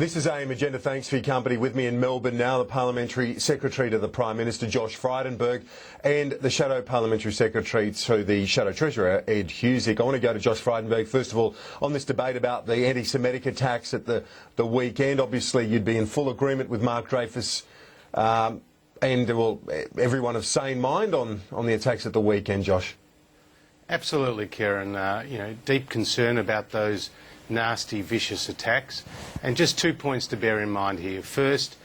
This is AM Agenda. Thanks for your company. With me in Melbourne now, the Parliamentary Secretary to the Prime Minister, Josh Frydenberg, and the Shadow Parliamentary Secretary to the Shadow Treasurer, Ed Husic. I want to go to Josh Frydenberg, first of all, on this debate about the anti-Semitic attacks at the weekend. Obviously, you'd be in full agreement with Mark Dreyfus and, well, everyone of sane mind on the attacks at the weekend, Josh. Absolutely, Kieran. Deep concern about those nasty, vicious attacks. And just 2 points to bear in mind here. First,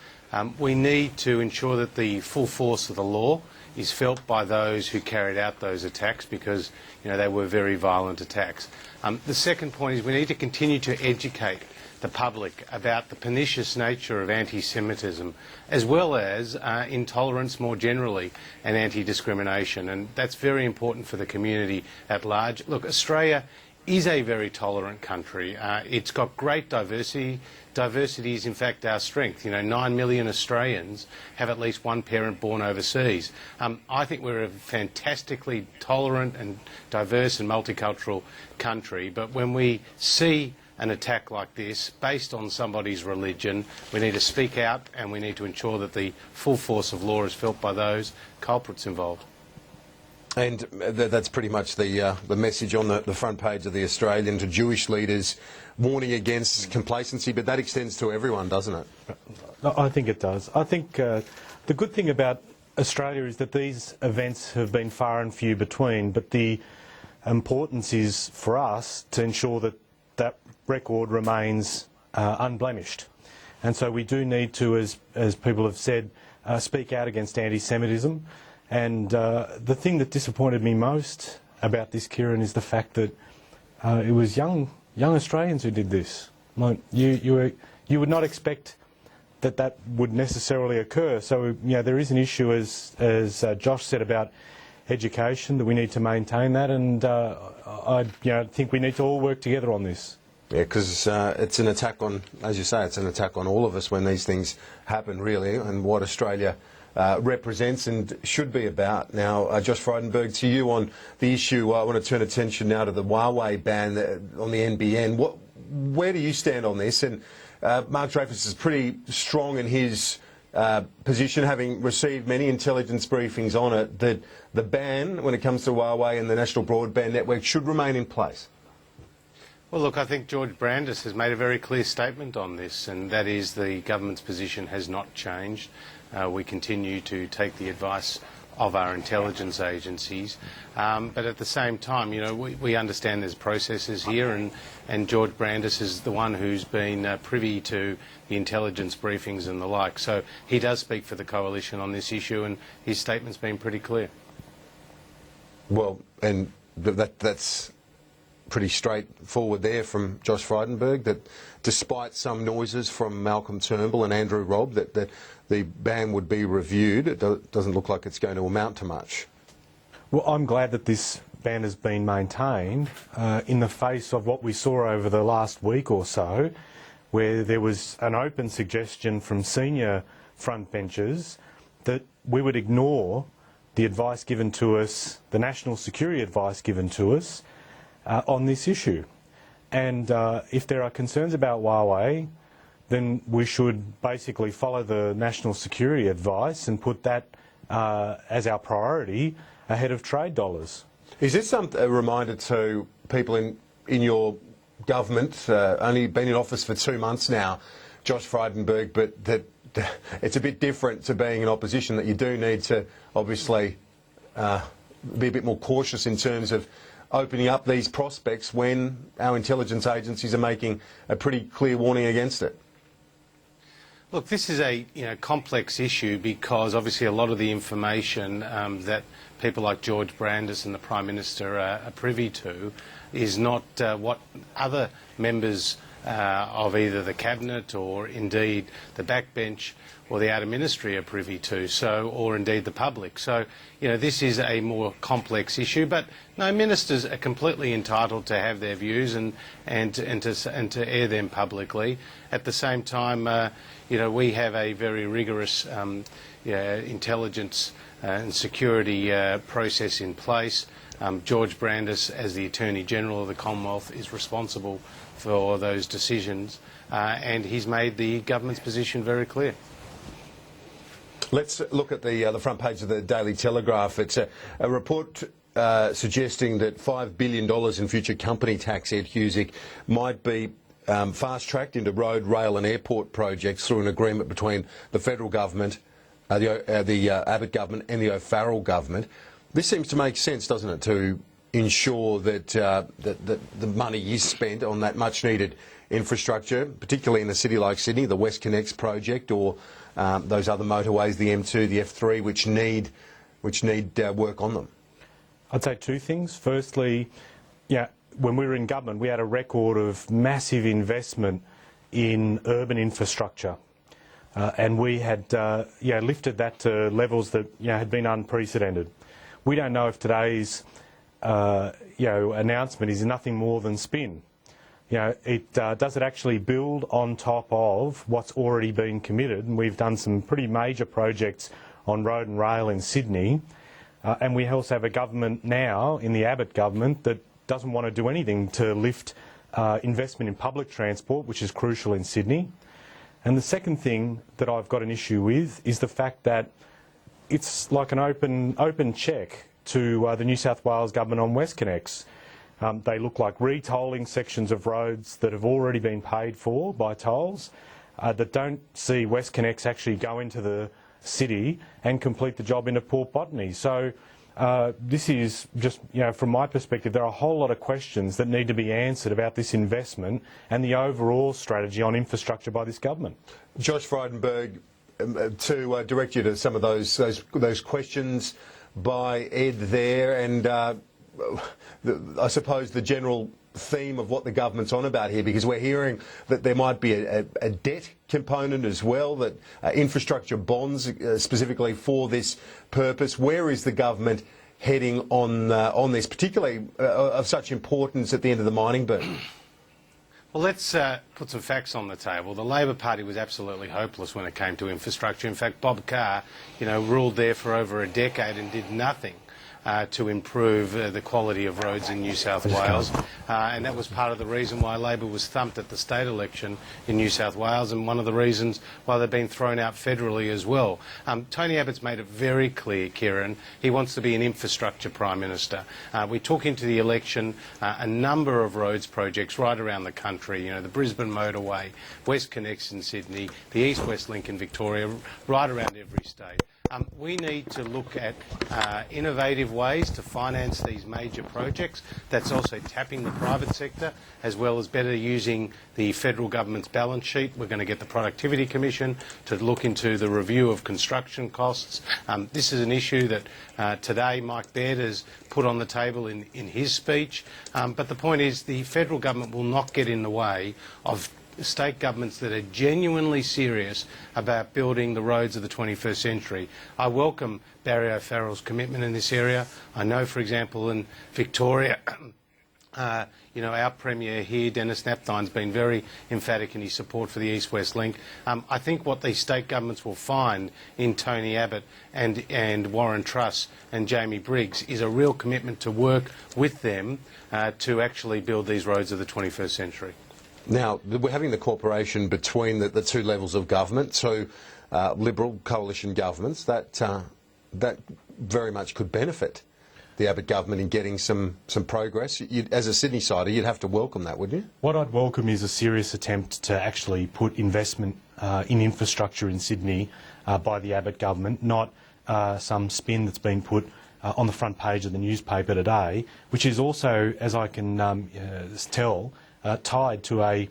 we need to ensure that the full force of the law is felt by those who carried out those attacks because, they were very violent attacks. The second point is we need to continue to educate the public about the pernicious nature of anti-Semitism as well as intolerance more generally and anti-discrimination, and that's very important for the community at large. Look, Australia is a very tolerant country. It's got great diversity. Diversity is in fact our strength. 9 million Australians have at least one parent born overseas. I think we're a fantastically tolerant and diverse and multicultural country, but when we see an attack like this based on somebody's religion, we need to speak out and we need to ensure that the full force of law is felt by those culprits involved. And that's pretty much the message on the front page of The Australian to Jewish leaders, warning against complacency, but that extends to everyone, doesn't it? I think it does. I think the good thing about Australia is that these events have been far and few between, but the importance is for us to ensure that that record remains unblemished. And so we do need to, as people have said, speak out against anti-Semitism. And the thing that disappointed me most about this, Kieran, is the fact that it was young Australians who did this. Like, you would not expect that would necessarily occur. So there is an issue, as Josh said, about education, that we need to maintain that, and I think we need to all work together on this. Yeah, because it's an attack on, as you say, it's an attack on all of us when these things happen, really, and what Australia represents and should be about. Now, Josh Frydenberg, to you on the issue, I want to turn attention now to the Huawei ban on the NBN. Where do you stand on this? And Mark Dreyfus is pretty strong in his position, having received many intelligence briefings on it, that the ban, when it comes to Huawei and the National Broadband Network, should remain in place. Well, look, I think George Brandis has made a very clear statement on this, and that is the government's position has not changed. We continue to take the advice of our intelligence agencies, but at the same time, we understand there's processes here, and George Brandis is the one who's been privy to the intelligence briefings and the like. So he does speak for the coalition on this issue, and his statement's been pretty clear. Well, and that's pretty straightforward there from Josh Frydenberg, that despite some noises from Malcolm Turnbull and Andrew Robb that the ban would be reviewed, it doesn't look like it's going to amount to much. Well, I'm glad that this ban has been maintained in the face of what we saw over the last week or so, where there was an open suggestion from senior frontbenchers that we would ignore the advice given to us, the national security advice given to us, on this issue. And if there are concerns about Huawei, then we should basically follow the national security advice and put that as our priority ahead of trade dollars. Is this a reminder to people in your government, only been in office for 2 months now, Josh Frydenberg, but that it's a bit different to being in opposition, that you do need to obviously be a bit more cautious in terms of opening up these prospects when our intelligence agencies are making a pretty clear warning against it? Look, this is a complex issue because obviously a lot of the information that people like George Brandis and the Prime Minister are privy to is not what other members of either the Cabinet or indeed the backbench or the outer ministry are privy to, or indeed the public. So, this is a more complex issue, but no, ministers are completely entitled to have their views and to air them publicly. At the same time, we have a very rigorous intelligence and security process in place. George Brandis, as the Attorney General of the Commonwealth, is responsible for those decisions, and he's made the government's position very clear. Let's look at the front page of the Daily Telegraph. It's a report suggesting that $5 billion in future company tax, Ed Husic, might be fast-tracked into road, rail and airport projects through an agreement between the federal government, the Abbott government and the O'Farrell government. This seems to make sense, doesn't it, to ensure that, that the money is spent on that much-needed infrastructure, particularly in a city like Sydney, the WestConnex project, or those other motorways, the M2, the F3, which need work on them. I'd say two things. Firstly, when we were in government, we had a record of massive investment in urban infrastructure, and we had lifted that to levels that had been unprecedented. We don't know if today's announcement is nothing more than spin. Does it actually build on top of what's already been committed? And we've done some pretty major projects on road and rail in Sydney, and we also have a government now in the Abbott government that doesn't want to do anything to lift investment in public transport, which is crucial in Sydney. And the second thing that I've got an issue with is the fact that it's like an open cheque to the New South Wales government on WestConnex. They look like re-tolling sections of roads that have already been paid for by tolls, that don't see WestConnex actually go into the city and complete the job into Port Botany. So this is just, from my perspective, there are a whole lot of questions that need to be answered about this investment and the overall strategy on infrastructure by this government. Josh Frydenberg, to direct you to some of those questions by Ed there, and I suppose the general theme of what the government's on about here, because we're hearing that there might be a debt component as well, that infrastructure bonds specifically for this purpose. Where is the government heading on this, particularly of such importance at the end of the mining boom? Well, let's put some facts on the table. The Labor Party was absolutely hopeless when it came to infrastructure. In fact, Bob Carr, ruled there for over a decade and did nothing to improve the quality of roads in New South Wales, and that was part of the reason why Labor was thumped at the state election in New South Wales, and one of the reasons why they've been thrown out federally as well. Tony Abbott's made it very clear, Kieran, he wants to be an infrastructure Prime Minister. We took into the election a number of roads projects right around the country, the Brisbane Motorway, WestConnex in Sydney, the East-West Link in Victoria, right around every state. We need to look at innovative ways to finance these major projects. That's also tapping the private sector, as well as better using the federal government's balance sheet. We're going to get the Productivity Commission to look into the review of construction costs. This is an issue that today Mike Baird has put on the table in his speech. But the point is, the federal government will not get in the way of state governments that are genuinely serious about building the roads of the 21st century. I welcome Barry O'Farrell's commitment in this area. I know, for example, in Victoria, our Premier here, Dennis Napthine's been very emphatic in his support for the East-West Link. I think what these state governments will find in Tony Abbott and Warren Truss and Jamie Briggs is a real commitment to work with them to actually build these roads of the 21st century. Now, we're having the cooperation between the two levels of government, so Liberal coalition governments, that very much could benefit the Abbott government in getting some progress. As a Sydney sider, you'd have to welcome that, wouldn't you? What I'd welcome is a serious attempt to actually put investment in infrastructure in Sydney by the Abbott government, not some spin that's been put on the front page of the newspaper today, which is also, as I can tell, tied to a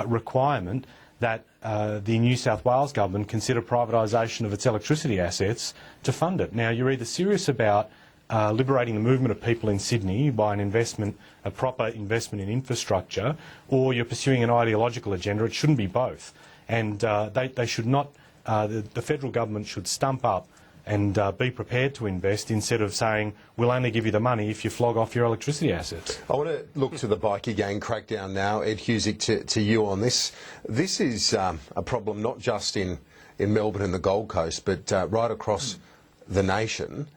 requirement that the New South Wales government consider privatisation of its electricity assets to fund it. Now, you're either serious about liberating the movement of people in Sydney by a proper investment in infrastructure, or you're pursuing an ideological agenda. It shouldn't be both. And they should not, the federal government should stump up and be prepared to invest instead of saying, we'll only give you the money if you flog off your electricity assets. I want to look to the bikie gang crackdown now. Ed Husic, to you on this. This is a problem not just in Melbourne and the Gold Coast, but right across the nation.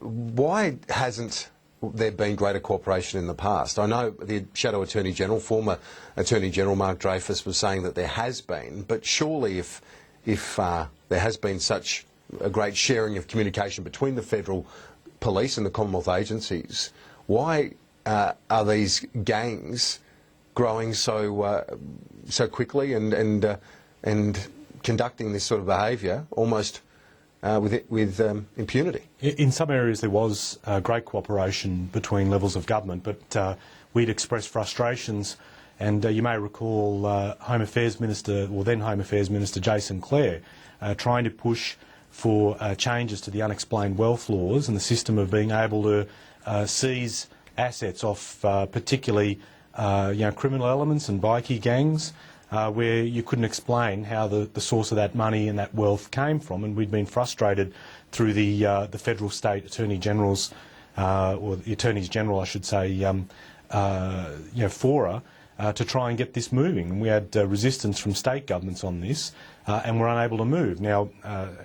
Why hasn't there been greater cooperation in the past? I know the Shadow Attorney General, former Attorney General Mark Dreyfus, was saying that there has been, but surely if there has been such a great sharing of communication between the federal police and the Commonwealth agencies, why are these gangs growing so quickly and conducting this sort of behaviour almost with impunity? In some areas there was great cooperation between levels of government, but we'd expressed frustrations, and you may recall Home Affairs Minister, or then Home Affairs Minister Jason Clare, trying to push for changes to the unexplained wealth laws and the system of being able to seize assets off particularly criminal elements and bikie gangs, where you couldn't explain how the source of that money and that wealth came from, and we'd been frustrated through the federal state attorney generals, or the attorneys general, I should say, fora, to try and get this moving. And we had resistance from state governments on this, and were unable to move. Now,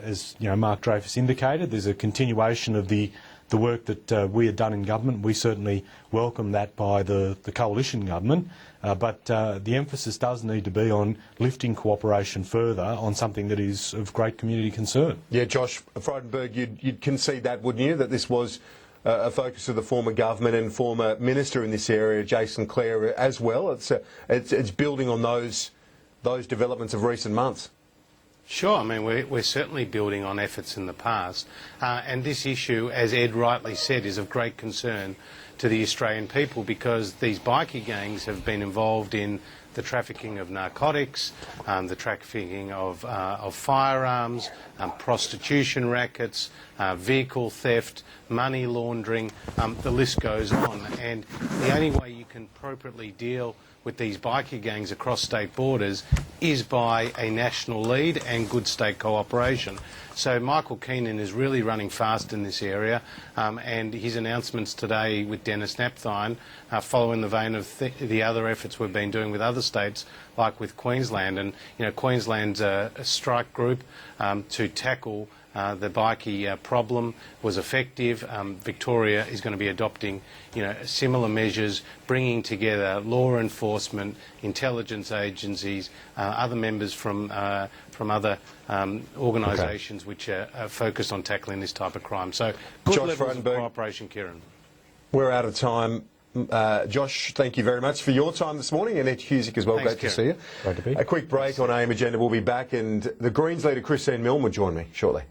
as Mark Dreyfus indicated, there's a continuation of the work that we had done in government. We certainly welcome that by the coalition government, but the emphasis does need to be on lifting cooperation further on something that is of great community concern. Yeah, Josh Frydenberg, you'd concede that, wouldn't you, that this was a focus of the former government and former minister in this area, Jason Clare, as well? It's building on those developments of recent months. Sure, I mean, we're certainly building on efforts in the past, and this issue, as Ed rightly said, is of great concern to the Australian people, because these bikie gangs have been involved in the trafficking of narcotics, the trafficking of firearms, prostitution rackets, vehicle theft, money laundering, the list goes on. And the only way you can appropriately deal with these bikie gangs across state borders is by a national lead and good state cooperation. So Michael Keenan is really running fast in this area, and his announcements today with Dennis Napthine follow in the vein of the other efforts we've been doing with other states, like with Queensland. And Queensland's a strike group to tackle the bikie problem was effective. Victoria is going to be adopting similar measures, bringing together law enforcement, intelligence agencies, other members from other organisations which are focused on tackling this type of crime. So good Josh levels of Frydenberg, cooperation, Kieran. We're out of time. Josh, thank you very much for your time this morning, and Ed Husick as well. Thanks, Great to see you. Great to be. A quick break on AM Agenda. We'll be back, and the Greens leader Christine Milne will join me shortly.